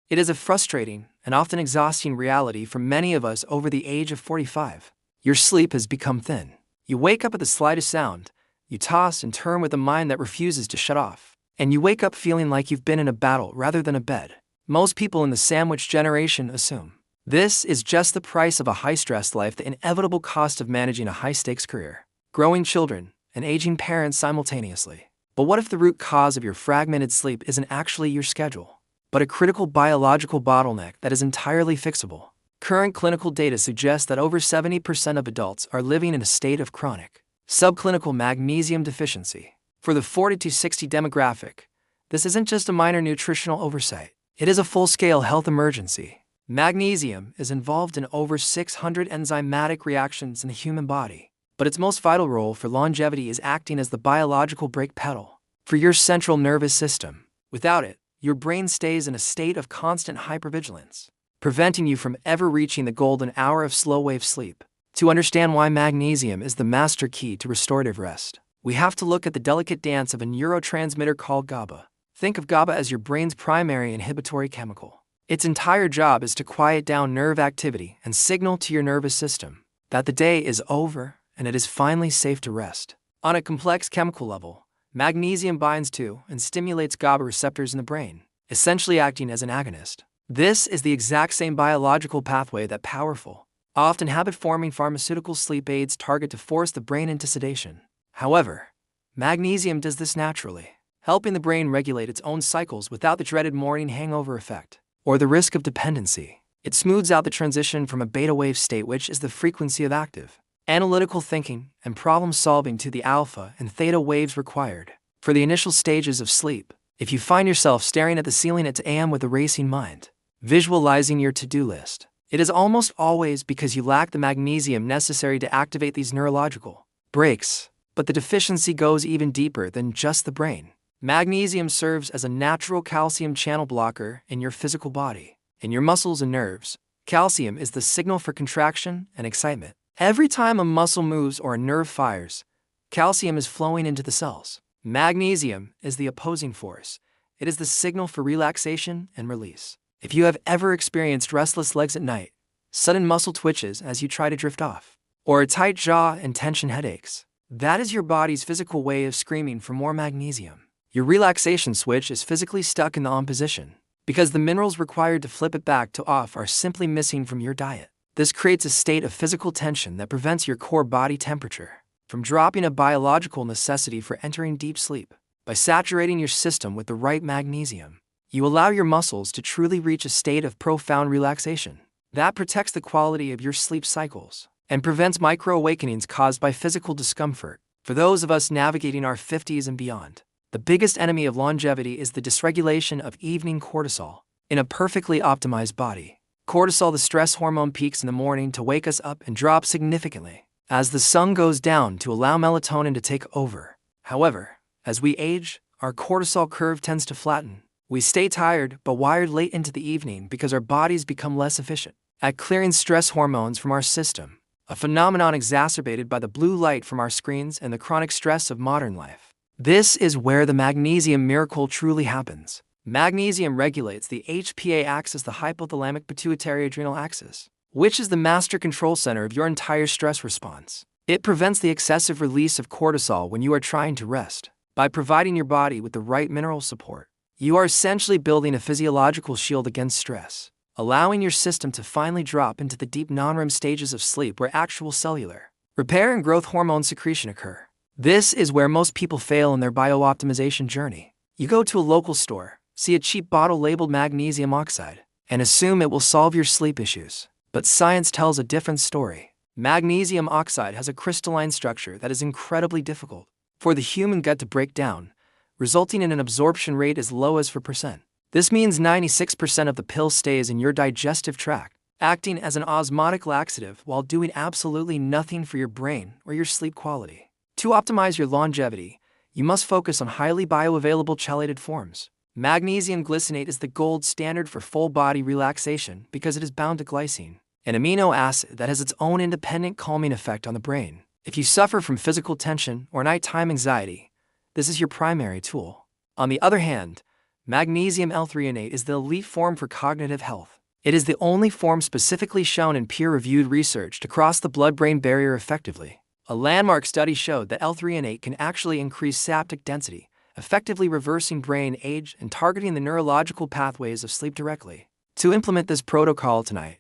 It is a frustrating and often exhausting reality for many of us over the age of 45. Your sleep has become thin. You wake up at the slightest sound, you toss and turn with a mind that refuses to shut off, and you wake up feeling like you've been in a battle rather than a bed. Most people in the sandwich generation assume this is just the price of a high-stress life, the inevitable cost of managing a high-stakes career, growing children, and aging parents simultaneously. But what if the root cause of your fragmented sleep isn't actually your schedule, but a critical biological bottleneck that is entirely fixable? Current clinical data suggests that over 70% of adults are living in a state of chronic, subclinical magnesium deficiency. For the 40 to 60 demographic, this isn't just a minor nutritional oversight, it is a full-scale health emergency. Magnesium is involved in over 600 enzymatic reactions in the human body, but its most vital role for longevity is acting as the biological brake pedal for your central nervous system. Without it, your brain stays in a state of constant hypervigilance, preventing you from ever reaching the golden hour of slow-wave sleep. To understand why magnesium is the master key to restorative rest, we have to look at the delicate dance of a neurotransmitter called GABA. Think of GABA as your brain's primary inhibitory chemical. Its entire job is to quiet down nerve activity and signal to your nervous system that the day is over and it is finally safe to rest. On a complex chemical level, magnesium binds to and stimulates GABA receptors in the brain, essentially acting as an agonist. This is the exact same biological pathway that powerful, often habit-forming pharmaceutical sleep aids target to force the brain into sedation. However, magnesium does this naturally, helping the brain regulate its own cycles without the dreaded morning hangover effect or the risk of dependency. It smooths out the transition from a beta wave state, which is the frequency of active, analytical thinking and problem-solving, to the alpha and theta waves required for the initial stages of sleep. If you find yourself staring at the ceiling at 2 a.m. with a racing mind, visualizing your to-do list, it is almost always because you lack the magnesium necessary to activate these neurological brakes. But the deficiency goes even deeper than just the brain. Magnesium serves as a natural calcium channel blocker in your physical body. In your muscles and nerves, calcium is the signal for contraction and excitement. Every time a muscle moves or a nerve fires, calcium is flowing into the cells. Magnesium is the opposing force. It is the signal for relaxation and release. If you have ever experienced restless legs at night, sudden muscle twitches as you try to drift off, or a tight jaw and tension headaches, that is your body's physical way of screaming for more magnesium. Your relaxation switch is physically stuck in the on position because the minerals required to flip it back to off are simply missing from your diet. This creates a state of physical tension that prevents your core body temperature from dropping, a biological necessity for entering deep sleep. By saturating your system with the right magnesium, you allow your muscles to truly reach a state of profound relaxation that protects the quality of your sleep cycles and prevents micro-awakenings caused by physical discomfort. For those of us navigating our 50s and beyond, the biggest enemy of longevity is the dysregulation of evening cortisol. In a perfectly optimized body, cortisol, the stress hormone, peaks in the morning to wake us up and drops significantly as the sun goes down to allow melatonin to take over. However, as we age, our cortisol curve tends to flatten. We stay tired but wired late into the evening because our bodies become less efficient at clearing stress hormones from our system, a phenomenon exacerbated by the blue light from our screens and the chronic stress of modern life. This is where the Magnesium Miracle truly happens. Magnesium regulates the HPA axis, the hypothalamic pituitary adrenal axis, which is the master control center of your entire stress response. It prevents the excessive release of cortisol when you are trying to rest. By providing your body with the right mineral support, you are essentially building a physiological shield against stress, allowing your system to finally drop into the deep non-REM stages of sleep where actual cellular repair and growth hormone secretion occur. This is where most people fail in their bio-optimization journey. You go to a local store, see a cheap bottle labeled magnesium oxide, and assume it will solve your sleep issues. But science tells a different story. Magnesium oxide has a crystalline structure that is incredibly difficult for the human gut to break down, resulting in an absorption rate as low as 4%. This means 96% of the pill stays in your digestive tract, acting as an osmotic laxative while doing absolutely nothing for your brain or your sleep quality. To optimize your longevity, you must focus on highly bioavailable chelated forms. Magnesium glycinate is the gold standard for full-body relaxation because it is bound to glycine, an amino acid that has its own independent calming effect on the brain. If you suffer from physical tension or nighttime anxiety, this is your primary tool. On the other hand, Magnesium L-Threonate is the elite form for cognitive health. It is the only form specifically shown in peer-reviewed research to cross the blood-brain barrier effectively. A landmark study showed that L-Threonate can actually increase synaptic density, effectively reversing brain age and targeting the neurological pathways of sleep directly. To implement this protocol tonight,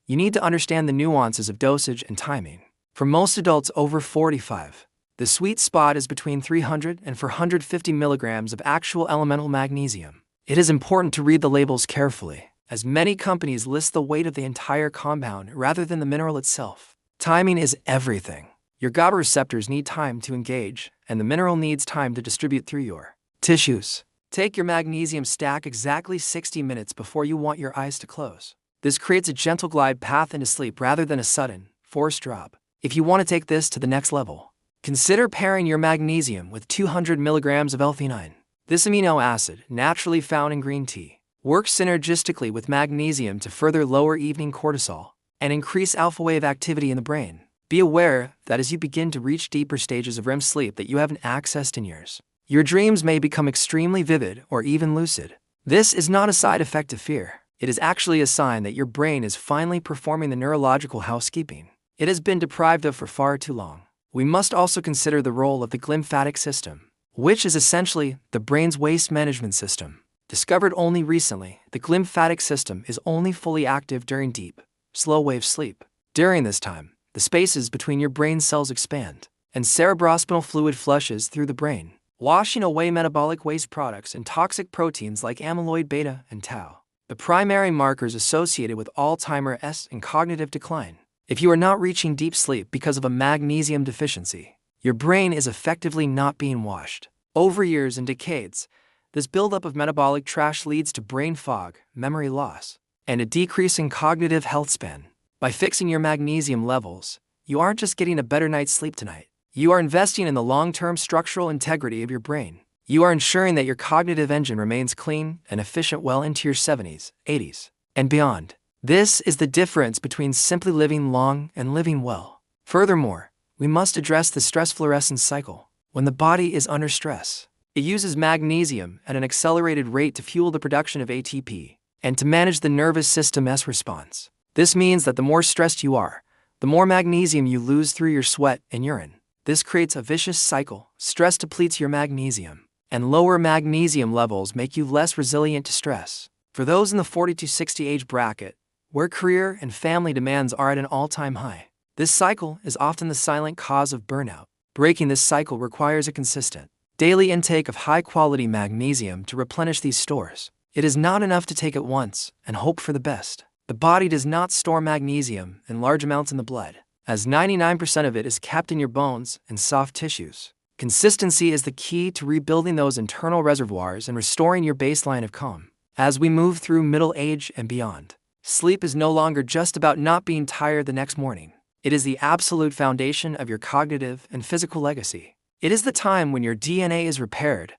you need to understand the nuances of dosage and timing. For most adults over 45, the sweet spot is between 300 and 450 milligrams of actual elemental magnesium. It is important to read the labels carefully, as many companies list the weight of the entire compound rather than the mineral itself. Timing is everything. Your GABA receptors need time to engage, and the mineral needs time to distribute through your tissues. Take your magnesium stack exactly 60 minutes before you want your eyes to close. This creates a gentle glide path into sleep rather than a sudden, forced drop. If you want to take this to the next level, consider pairing your magnesium with 200 milligrams of L-Threonate. This amino acid, naturally found in green tea, works synergistically with magnesium to further lower evening cortisol and increase alpha wave activity in the brain. Be aware that as you begin to reach deeper stages of REM sleep that you haven't accessed in years, your dreams may become extremely vivid or even lucid. This is not a side effect of fear. It is actually a sign that your brain is finally performing the neurological housekeeping it has been deprived of for far too long. We must also consider the role of the glymphatic system, which is essentially the brain's waste management system. Discovered only recently, the glymphatic system is only fully active during deep, slow-wave sleep. During this time, the spaces between your brain cells expand, and cerebrospinal fluid flushes through the brain, washing away metabolic waste products and toxic proteins like amyloid beta and tau, the primary markers associated with Alzheimer's and cognitive decline. If you are not reaching deep sleep because of a magnesium deficiency, your brain is effectively not being washed. Over years and decades, this buildup of metabolic trash leads to brain fog, memory loss, and a decrease in cognitive health span. By fixing your magnesium levels, you aren't just getting a better night's sleep tonight. You are investing in the long-term structural integrity of your brain. You are ensuring that your cognitive engine remains clean and efficient well into your 70s, 80s, and beyond. This is the difference between simply living long and living well. Furthermore, we must address the stress fluorescence cycle. When the body is under stress, it uses magnesium at an accelerated rate to fuel the production of ATP and to manage the nervous system's response. This means that the more stressed you are, the more magnesium you lose through your sweat and urine. This creates a vicious cycle. Stress depletes your magnesium, and lower magnesium levels make you less resilient to stress. For those in the 40 to 60 age bracket, where career and family demands are at an all-time high, this cycle is often the silent cause of burnout. Breaking this cycle requires a consistent, daily intake of high-quality magnesium to replenish these stores. It is not enough to take it once and hope for the best. The body does not store magnesium in large amounts in the blood, as 99% of it is kept in your bones and soft tissues. Consistency is the key to rebuilding those internal reservoirs and restoring your baseline of calm. As we move through middle age and beyond, sleep is no longer just about not being tired the next morning. It is the absolute foundation of your cognitive and physical legacy. It is the time when your DNA is repaired,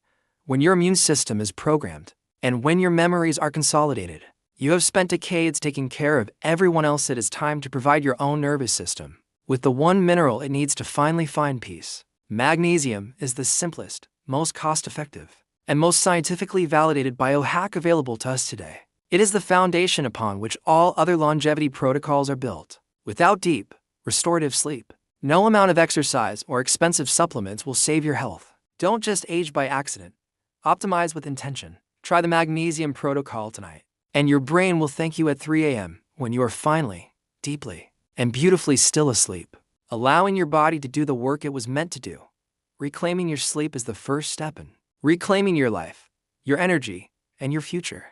when your immune system is programmed, and when your memories are consolidated. You have spent decades taking care of everyone else. It is time to provide your own nervous system with the one mineral it needs to finally find peace. Magnesium is the simplest, most cost-effective, and most scientifically validated biohack available to us today. It is the foundation upon which all other longevity protocols are built. Without deep, restorative sleep, no amount of exercise or expensive supplements will save your health. Don't just age by accident. Optimize with intention. Try the magnesium protocol tonight, and your brain will thank you at 3 a.m. when you are finally, deeply, and beautifully still asleep, allowing your body to do the work it was meant to do. Reclaiming your sleep is the first step in reclaiming your life, your energy, and your future.